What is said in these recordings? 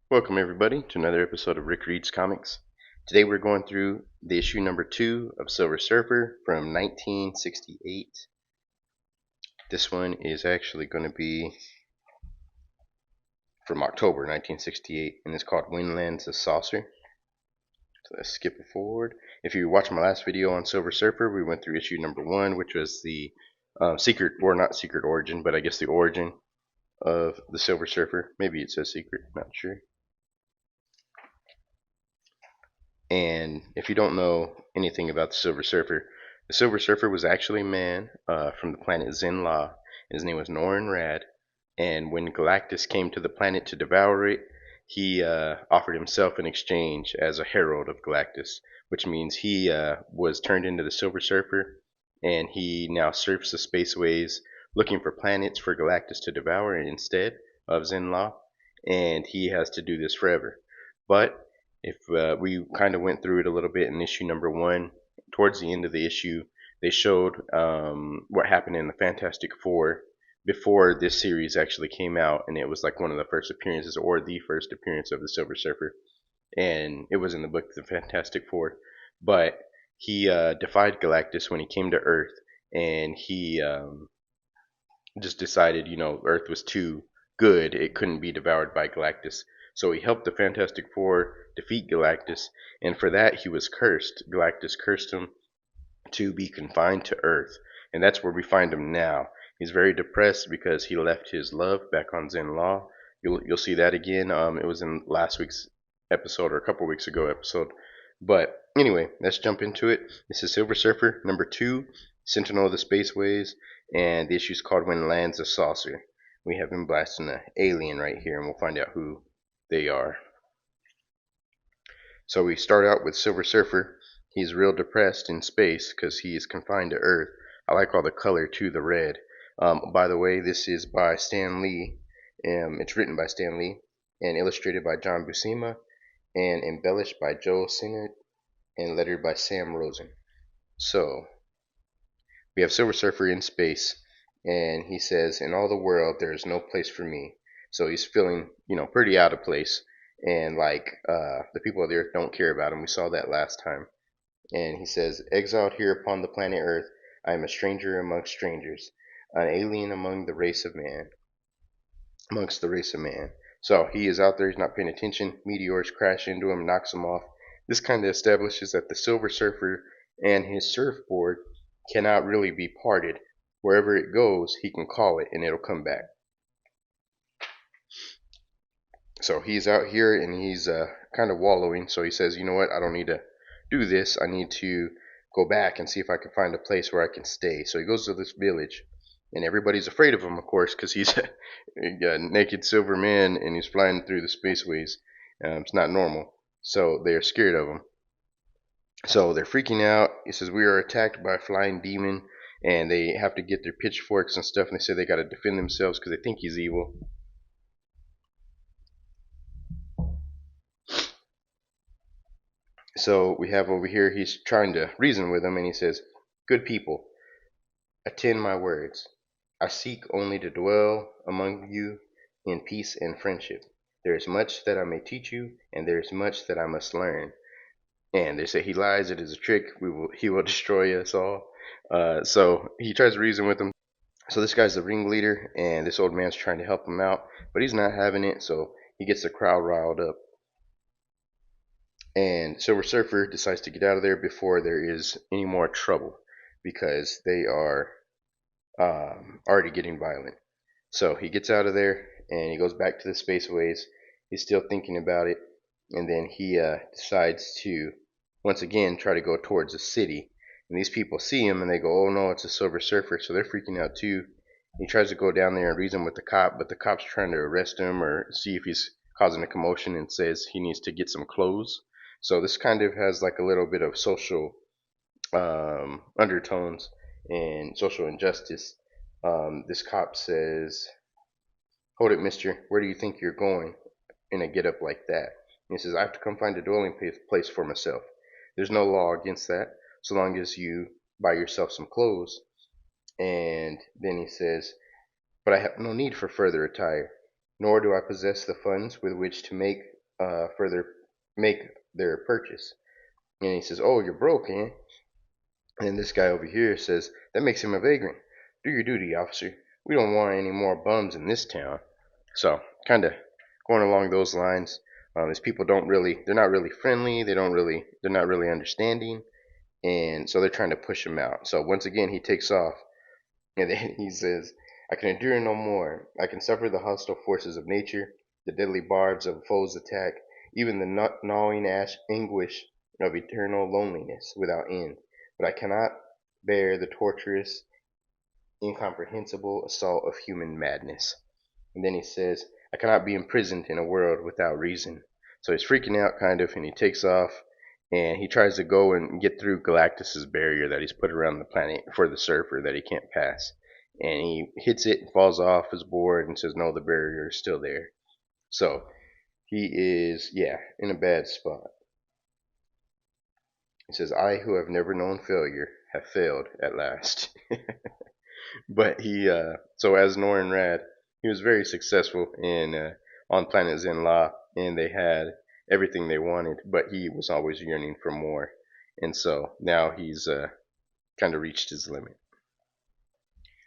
Welcome everybody to another episode of Rick Reads Comics. Today we're going through the issue number 2 of Silver Surfer from 1968. This one is actually going to be from October 1968 and it's called Windlands the Saucer. So let's skip it forward. If you watched my last video on Silver Surfer, we went through issue number 1, which was the secret, or not secret origin, but I guess the origin of the Silver Surfer. Maybe it says secret, not sure. And if you don't know anything about the Silver Surfer was actually a man from the planet Zenla. His name was Norrin Rad. And when Galactus came to the planet to devour it, he offered himself in exchange as a herald of Galactus, which means he was turned into the Silver Surfer, and he now surfs the spaceways looking for planets for Galactus to devour instead of Zenla, and he has to do this forever. But if we kind of went through it a little bit in issue number 1, towards the end of the issue, they showed what happened in the Fantastic Four before this series actually came out, and it was like one of the first appearances, or the first appearance of the Silver Surfer, and it was in the book The Fantastic Four. But he defied Galactus when he came to Earth, and he just decided, Earth was too good, it couldn't be devoured by Galactus. So he helped the Fantastic Four defeat Galactus, and for that he was cursed. Galactus cursed him to be confined to Earth, and that's where we find him now. He's very depressed because he left his love back on Zenla. You'll see that again. It was in last week's episode, or a couple weeks ago episode. But anyway, let's jump into it. This is Silver Surfer number 2, Sentinel of the Spaceways, and the issue is called When Lands a Saucer. We have him blasting an alien right here, and we'll find out who they are. So we start out with Silver Surfer. He's real depressed in space because he is confined to Earth. I like all the color too, the red. By the way, this is by Stan Lee. It's written by Stan Lee and illustrated by John Buscema and embellished by Joel Sinnott and lettered by Sam Rosen. So we have Silver Surfer in space, and he says, "In all the world, there is no place for me." So he's feeling, pretty out of place, and like the people of the Earth don't care about him. We saw that last time. And he says, "Exiled here upon the planet Earth, I am a stranger amongst strangers, an alien amongst the race of man." So he is out there, he's not paying attention. Meteors crash into him, knocks him off. This kind of establishes that the Silver Surfer and his surfboard cannot really be parted. Wherever it goes, he can call it and it'll come back. So he's out here and he's kind of wallowing. So he says, "You know what? I don't need to do this. I need to go back and see if I can find a place where I can stay." So he goes to this village, and everybody's afraid of him, of course, because he's a naked silver man and he's flying through the spaceways. It's not normal. So they're scared of him. So they're freaking out. He says, "We are attacked by a flying demon," and they have to get their pitchforks and stuff, and they say they got to defend themselves because they think he's evil. So we have over here, he's trying to reason with them, and he says, "Good people, attend my words. I seek only to dwell among you in peace and friendship. There is much that I may teach you, and there is much that I must learn." And they say he lies, it is a trick, he will destroy us all. So he tries to reason with them. So this guy's the ringleader, and this old man's trying to help him out, but he's not having it, so he gets the crowd riled up. And Silver Surfer decides to get out of there before there is any more trouble, because they are already getting violent. So he gets out of there and he goes back to the spaceways. He's still thinking about it, and then he decides to once again try to go towards the city. And these people see him and they go, "Oh no, it's a Silver Surfer," so they're freaking out too. He tries to go down there and reason with the cop, but the cop's trying to arrest him or see if he's causing a commotion, and says he needs to get some clothes. So this kind of has like a little bit of social undertones and social injustice. This cop says, "Hold it, mister. Where do you think you're going in a get-up like that?" And he says, "I have to come find a dwelling place for myself. There's no law against that, so long as you buy yourself some clothes." And then he says, "But I have no need for further attire, nor do I possess the funds with which to make for their make their purchase. And he says, "Oh, you're broke, eh?" And this guy over here says, "That makes him a vagrant. Do your duty, officer. We don't want any more bums in this town." So, kind of going along those lines. These people they're not really friendly. They're not really understanding, and so they're trying to push him out. So once again, he takes off, and then he says, "I can endure no more. I can suffer the hostile forces of nature, the deadly barbs of a foe's attack, even the gnawing anguish of eternal loneliness without end. But I cannot bear the torturous, incomprehensible assault of human madness." And then he says, "I cannot be imprisoned in a world without reason." So he's freaking out kind of, and he takes off, and he tries to go and get through Galactus's barrier that he's put around the planet for the surfer that he can't pass. And he hits it and falls off his board and says, "No, the barrier is still there." So he is, yeah, in a bad spot. He says, "I who have never known failure have failed at last." But so as Norrin Rad, he was very successful in on planet Zenla, and they had everything they wanted, but he was always yearning for more, and so now he's kind of reached his limit.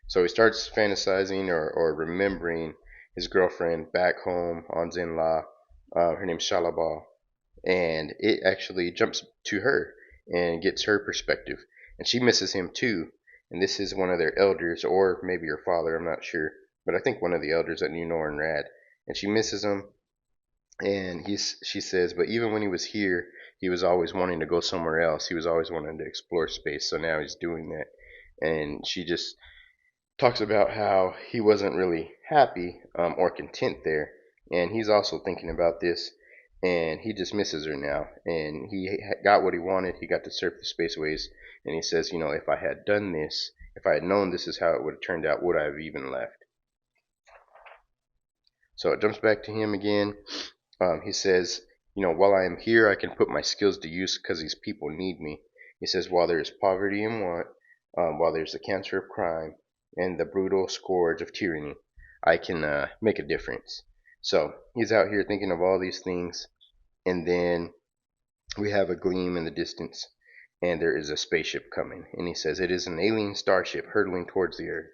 So he starts fantasizing or remembering his girlfriend back home on Zenla. Her name's Shalabal, and it actually jumps to her and gets her perspective, and she misses him too. And this is one of their elders, or maybe her father, I'm not sure, but I think one of the elders that knew Norrin Rad. And she misses him, and she says, but even when he was here, he was always wanting to go somewhere else. He was always wanting to explore space, so now he's doing that. And she just talks about how he wasn't really happy or content there, and he's also thinking about this, and he just misses her now. And he got what he wanted. He got to surf the spaceways, and he says, if I had done this, if I had known this is how it would have turned out, would I have even left? So it jumps back to him again. He says, while I am here, I can put my skills to use because these people need me. He says, while there is poverty and want, while there's the cancer of crime and the brutal scourge of tyranny, I can make a difference. So he's out here thinking of all these things, and then we have a gleam in the distance, and there is a spaceship coming. And he says, it is an alien starship hurtling towards the Earth.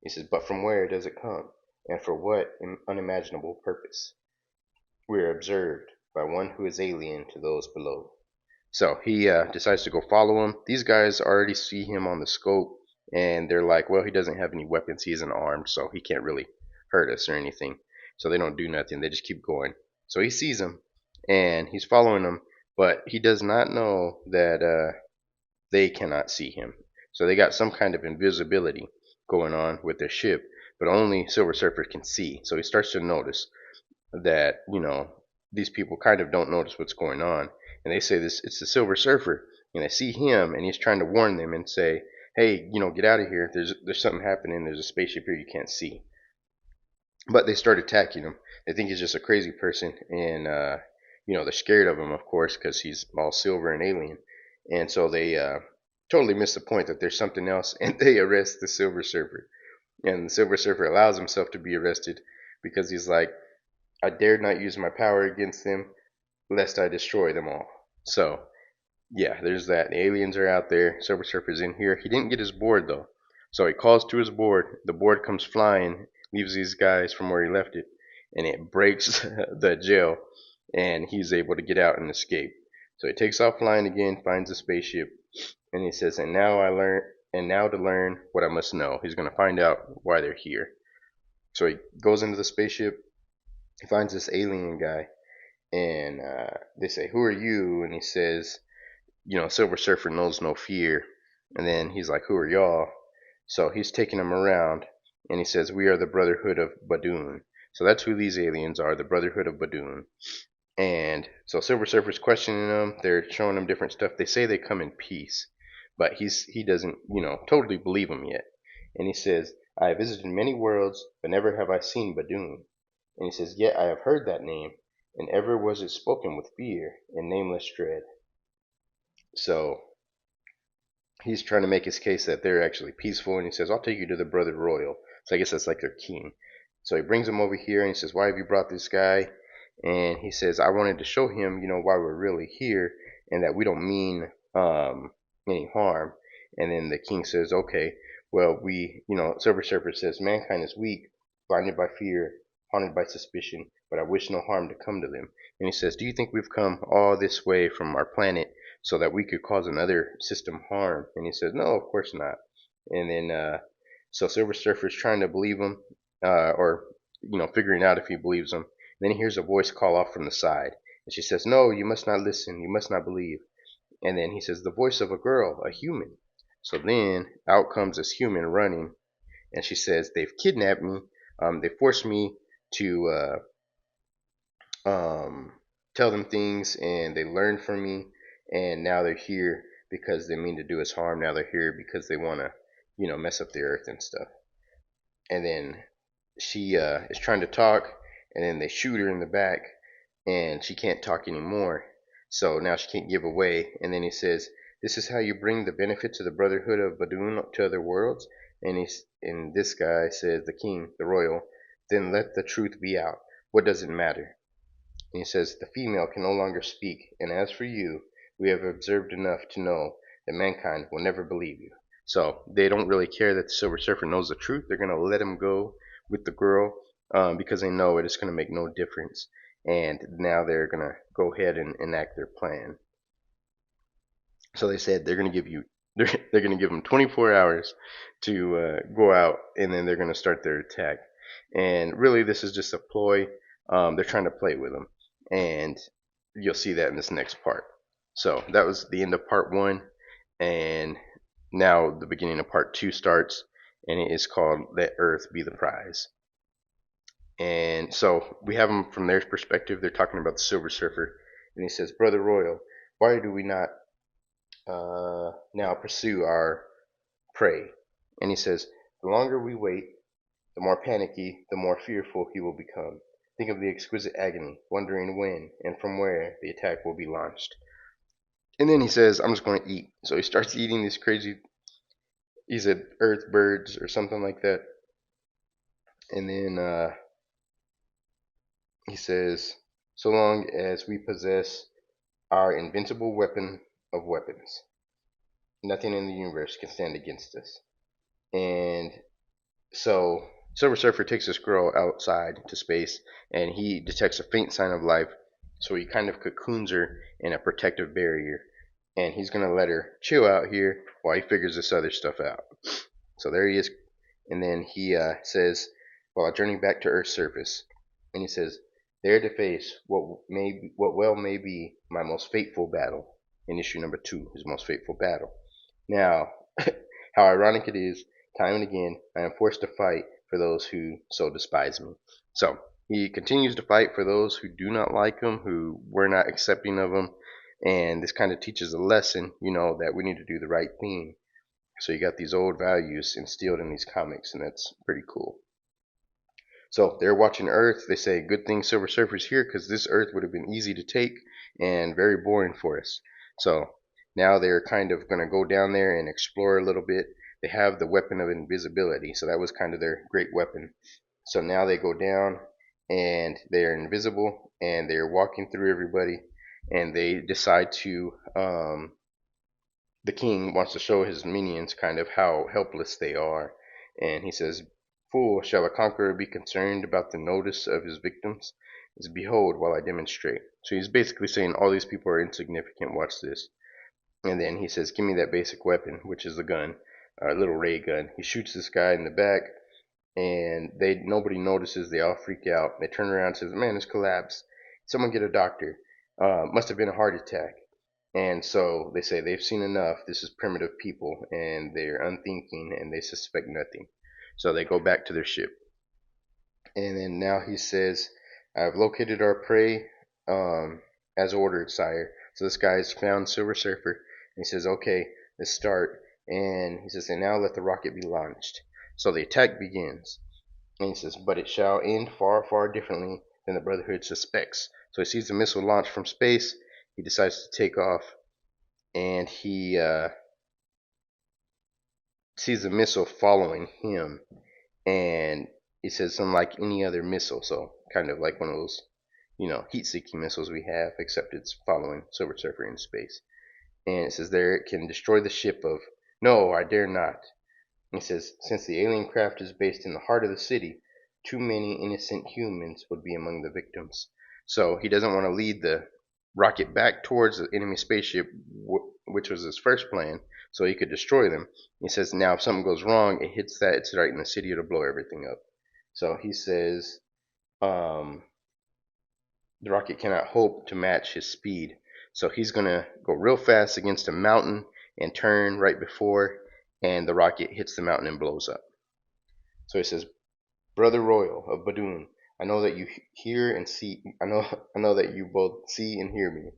He says, but from where does it come, and for what unimaginable purpose? We are observed by one who is alien to those below. So he decides to go follow him. These guys already see him on the scope, and they're like, well, he doesn't have any weapons. He isn't armed, so he can't really hurt us or anything. So they don't do nothing. They just keep going. So he sees him, and he's following him, but he does not know that they cannot see him. So they got some kind of invisibility going on with their ship, but only Silver Surfer can see. So he starts to notice that, these people kind of don't notice what's going on. And they say this, it's the Silver Surfer, and they see him, and he's trying to warn them and say, hey, get out of here. There's something happening. There's a spaceship here you can't see. But they start attacking him. They think he's just a crazy person, and they're scared of him, of course, because he's all silver and alien. And so they totally miss the point that there's something else, and they arrest the Silver Surfer. And the Silver Surfer allows himself to be arrested because he's like, I dared not use my power against them, lest I destroy them all. So, yeah, there's that. The aliens are out there. Silver Surfer's in here. He didn't get his board, though. So he calls to his board. The board comes flying, leaves these guys from where he left it, and it breaks the jail, and he's able to get out and escape. So he takes off flying again, finds a spaceship, and he says, and now to learn what I must know. He's going to find out why they're here. So he goes into the spaceship. He finds this alien guy, and they say, who are you? And he says, Silver Surfer knows no fear. And then he's like, who are y'all? So he's taking them around, and he says, we are the Brotherhood of Badoon. So that's who these aliens are, the Brotherhood of Badoon. And so Silver Surfer's questioning them. They're showing him different stuff. They say they come in peace, but he doesn't, totally believe them yet. And he says, I have visited many worlds, but never have I seen Badoon. And he says, yet I have heard that name, and ever was it spoken with fear and nameless dread. So he's trying to make his case that they're actually peaceful, and he says, I'll take you to the Brother Royal. So I guess that's like their king. So he brings him over here and he says, "Why have you brought this guy?" And he says, "I wanted to show him, why we're really here and that we don't mean any harm." And then the king says, "Okay, well, Silver Surfer says, mankind is weak, blinded by fear, haunted by suspicion, but I wish no harm to come to them." And he says, "Do you think we've come all this way from our planet so that we could cause another system harm?" And he says, "No, of course not." And then, so Silver Surfer's trying to believe him, or figuring out if he believes him. Then he hears a voice call off from the side, and she says, "No, you must not listen. You must not believe." And then he says, "The voice of a girl, a human." So then out comes this human running, and she says, "They've kidnapped me. They forced me to tell them things, and they learned from me, and now they're here because they mean to do us harm. Now they're here because they want to, mess up the earth and stuff." And then she is trying to talk, and then they shoot her in the back, and she can't talk anymore. So now she can't give away. And then he says, "This is how you bring the benefit to the Brotherhood of Badoon to other worlds." And this guy says, the king, the royal, "Then let the truth be out. What does it matter?" And he says, "The female can no longer speak, and as for you, we have observed enough to know that mankind will never believe you." So they don't really care that the Silver Surfer knows the truth. They're going to let him go with the girl, because they know it's going to make no difference. And now they're going to go ahead and enact their plan. So they said they're going to give you they're going to give them 24 hours to go out, and then they're going to start their attack. And really, this is just a ploy. They're trying to play with them, and you'll see that in this next part. So that was the end of part one, and now the beginning of part two starts, and it is called "Let Earth Be the Prize." And so we have them from their perspective. They're talking about the Silver Surfer, and he says, "Brother Royal, why do we not now pursue our prey?" And he says, "The longer we wait, the more panicky, the more fearful he will become. Think of the exquisite agony, wondering when and from where the attack will be launched." And then he says, "I'm just going to eat." So he starts eating these crazy, he said, earth birds or something like that. And then he says, "So long as we possess our invincible weapon of weapons, nothing in the universe can stand against us." And so Silver Surfer takes this girl outside to space, and he detects a faint sign of life. So he kind of cocoons her in a protective barrier, and he's gonna let her chill out here while he figures this other stuff out. So there he is, and then he says, "Well, I journey back to Earth's surface," and he says, "There to face what well may be my most fateful battle." In issue number 2, his most fateful battle. Now, how ironic it is, time and again, I am forced to fight for those who so despise me. So he continues to fight for those who do not like him, who were not accepting of him, and this kind of teaches a lesson, that we need to do the right thing. So you got these old values instilled in these comics, and that's pretty cool. So they're watching Earth. They say, "Good thing Silver Surfer's here, because this Earth would have been easy to take and very boring for us." So now they're kind of going to go down there and explore a little bit. They have the weapon of invisibility, so that was kind of their great weapon. So now they go down, and they're invisible, and they're walking through everybody, and they decide to, the king wants to show his minions kind of how helpless they are. And he says, "Fool, shall a conqueror be concerned about the notice of his victims? Is behold while I demonstrate." So he's basically saying all these people are insignificant, watch this. And then he says, "Give me that basic weapon," which is the gun, a little ray gun. He shoots this guy in the back, and nobody notices. They all freak out. They turn around and says, "Man, it's collapsed. Someone get a doctor. Must have been a heart attack." And so they say they've seen enough. This is primitive people, and they're unthinking, and they suspect nothing. So they go back to their ship. And then now he says, "I've located our prey, as ordered, sire." So this guy's found Silver Surfer, and he says, "Okay, let's start." And he says, "And now let the rocket be launched." So the attack begins. And he says, "But it shall end far, far differently than the Brotherhood suspects." So he sees the missile launched from space. He decides to take off, and he sees the missile following him. And He says unlike any other missile, so kind of like one of those, heat-seeking missiles we have, except it's following Silver Surfer in space. And it says there it can destroy the ship of. No, I dare not. And he says since the alien craft is based in the heart of the city, too many innocent humans would be among the victims. So he doesn't want to lead the rocket back towards the enemy spaceship, which was his first plan, so he could destroy them. He says now if something goes wrong, it hits that, it's right in the city, it'll blow everything up. So he says um, the rocket cannot hope to match his speed. So he's going to go real fast against a mountain and turn right before, and the rocket hits the mountain and blows up. So he says, Brother Royal of Badoon, I know that you hear and see. I know that you both see and hear me.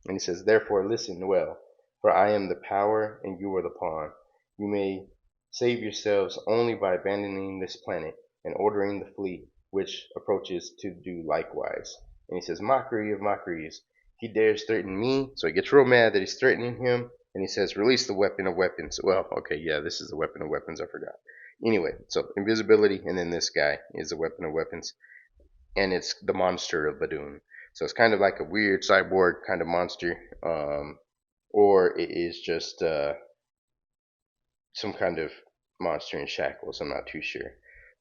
And he says, therefore listen well, for I am the power and you are the pawn. You may save yourselves only by abandoning this planet and ordering the fleet which approaches to do likewise. And he says, mockery of mockeries. He dares threaten me, so he gets real mad that he's threatening him, and he says, release the weapon of weapons. Well, okay, yeah, this is the weapon of weapons, I forgot. Anyway, so invisibility, and then this guy is the weapon of weapons, and it's the monster of Badoon. So it's kind of like a weird cyborg kind of monster, or it is just some kind of monster in shackles. I'm not too sure.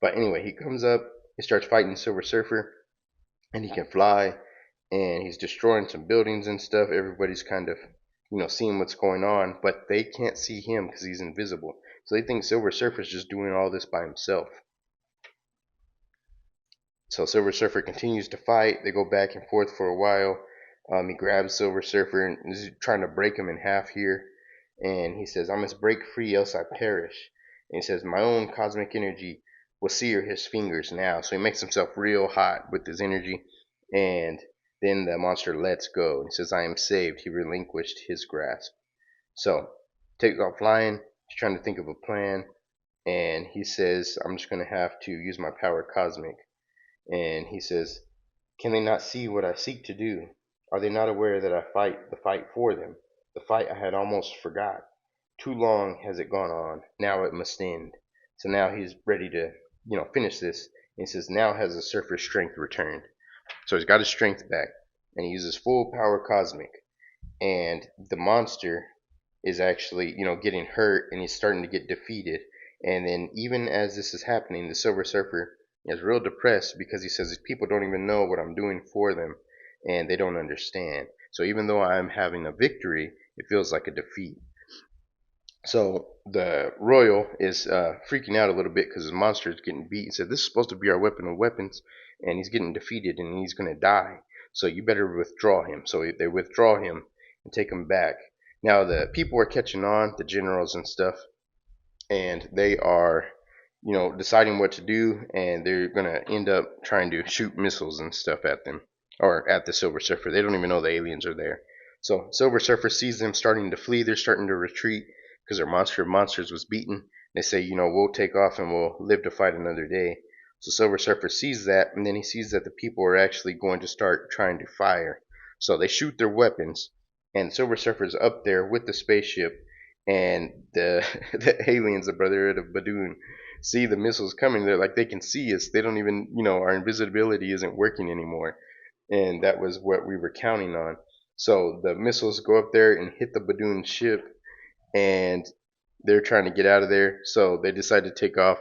But anyway, he comes up, he starts fighting Silver Surfer, and he can fly, and he's destroying some buildings and stuff. Everybody's kind of, seeing what's going on, but they can't see him because he's invisible. So they think Silver Surfer's just doing all this by himself. So Silver Surfer continues to fight. They go back and forth for a while. He grabs Silver Surfer and is trying to break him in half here. And he says, I must break free, else I perish. And he says, my own cosmic energy will sear his fingers now. So he makes himself real hot with his energy. And then the monster lets go. He says, I am saved. He relinquished his grasp. So takes off flying. He's trying to think of a plan. And he says, I'm just going to have to use my power cosmic. And he says, can they not see what I seek to do? Are they not aware that I fight the fight for them? The fight I had almost forgot. Too long has it gone on. Now it must end. So now he's ready to, finish this. And he says, now has the surfer's strength returned. So he's got his strength back. And he uses full power cosmic. And the monster is actually, getting hurt, and he's starting to get defeated. And then even as this is happening, the Silver Surfer is real depressed because he says these people don't even know what I'm doing for them, and they don't understand. So even though I'm having a victory, it feels like a defeat. So the Royal is freaking out a little bit because his monster is getting beat. He said, this is supposed to be our weapon of weapons, and he's getting defeated, and he's going to die. So you better withdraw him. So they withdraw him and take him back. Now the people are catching on, the generals and stuff, and they are, deciding what to do, and they're gonna end up trying to shoot missiles and stuff at them, or at the Silver Surfer. They don't even know the aliens are there. So Silver Surfer sees them starting to flee. They're starting to retreat because their monster of monsters was beaten. They say, we'll take off and we'll live to fight another day. So Silver Surfer sees that, and then he sees that the people are actually going to start trying to fire. So they shoot their weapons, and Silver Surfer's up there with the spaceship, and the the aliens, the Brotherhood of Badoon, see the missiles coming. They're like, they can see us. They don't even, our invisibility isn't working anymore, and that was what we were counting on. So the missiles go up there and hit the Badoon ship, and they're trying to get out of there. So they decide to take off,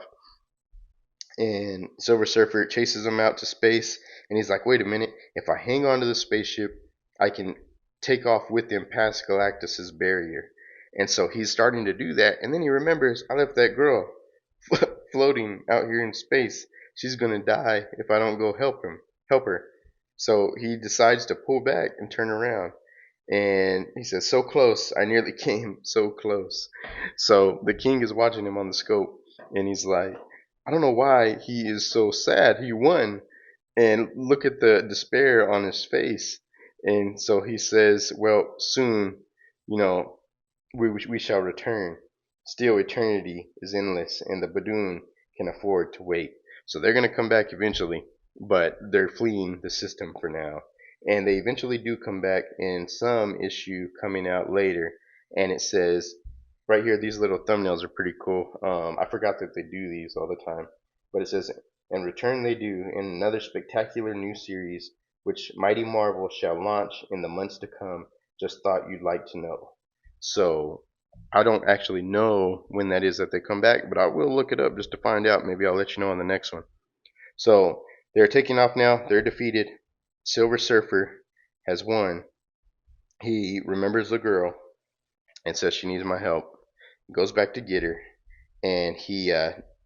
and Silver Surfer chases them out to space, and he's like, wait a minute, if I hang on to the spaceship, I can take off with them past Galactus's barrier. And so he's starting to do that, and then he remembers, I left that girl floating out here in space. She's gonna die if I don't go help her. So he decides to pull back and turn around, and he says, so close, I nearly came, so close. So the king is watching him on the scope, and he's like, I don't know why he is so sad. He won, and look at the despair on his face. And so he says, well, soon, you know, we shall return. Still, eternity is endless, and the Badoon can afford to wait. So they're going to come back eventually, but they're fleeing the system for now. And they eventually do come back in some issue coming out later. And it says, right here, these little thumbnails are pretty cool. I forgot that they do these all the time. But it says, and return they do in another spectacular new series, which Mighty Marvel shall launch in the months to come. Just thought you'd like to know. So, I don't actually know when that is that they come back, but I will look it up just to find out. Maybe I'll let you know on the next one. So, they're taking off now. They're defeated. Silver Surfer has won. He remembers the girl and says she needs my help. He goes back to get her, and he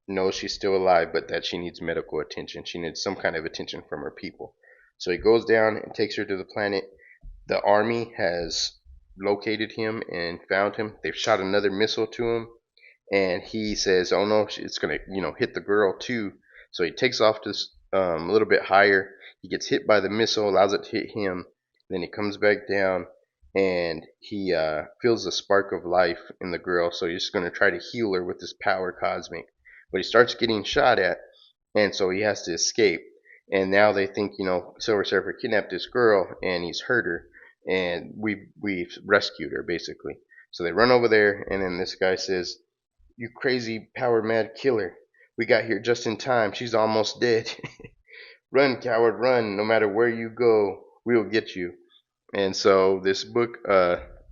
knows she's still alive, but that she needs medical attention. She needs some kind of attention from her people. So he goes down and takes her to the planet. The army has located him and found him. They've shot another missile to him, and he says, "Oh no, it's gonna, hit the girl too." So he takes off to a little bit higher. He gets hit by the missile, allows it to hit him. Then he comes back down, and he feels the spark of life in the girl. So he's going to try to heal her with this power cosmic. But he starts getting shot at, and so he has to escape. And now they think, Silver Surfer kidnapped this girl, and he's hurt her, and we've rescued her basically. So they run over there, and then this guy says, "You crazy power mad killer! We got here just in time. She's almost dead. Run, coward, run! No matter where you go, we'll get you." And so this book,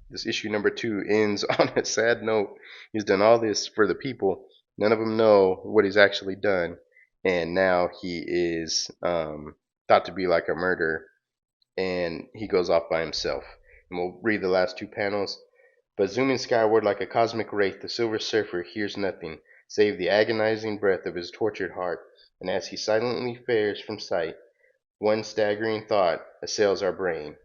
this issue number 2, ends on a sad note. He's done all this for the people. None of them know what he's actually done, and now he is thought to be like a murderer, and he goes off by himself. And we'll read the last 2 panels. But zooming skyward like a cosmic wraith, the Silver Surfer hears nothing save the agonizing breath of his tortured heart, and as he silently fares from sight, one staggering thought assails our brain.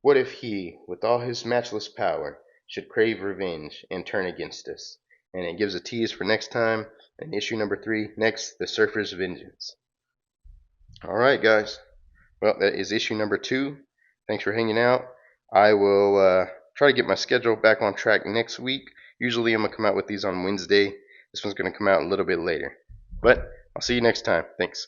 What if he, with all his matchless power, should crave revenge and turn against us? And it gives a tease for next time, in issue number 3, next, The Surfer's Vengeance. Alright guys, well that is issue number 2. Thanks for hanging out. I will try to get my schedule back on track next week. Usually I'm going to come out with these on Wednesday. This one's going to come out a little bit later. But I'll see you next time. Thanks.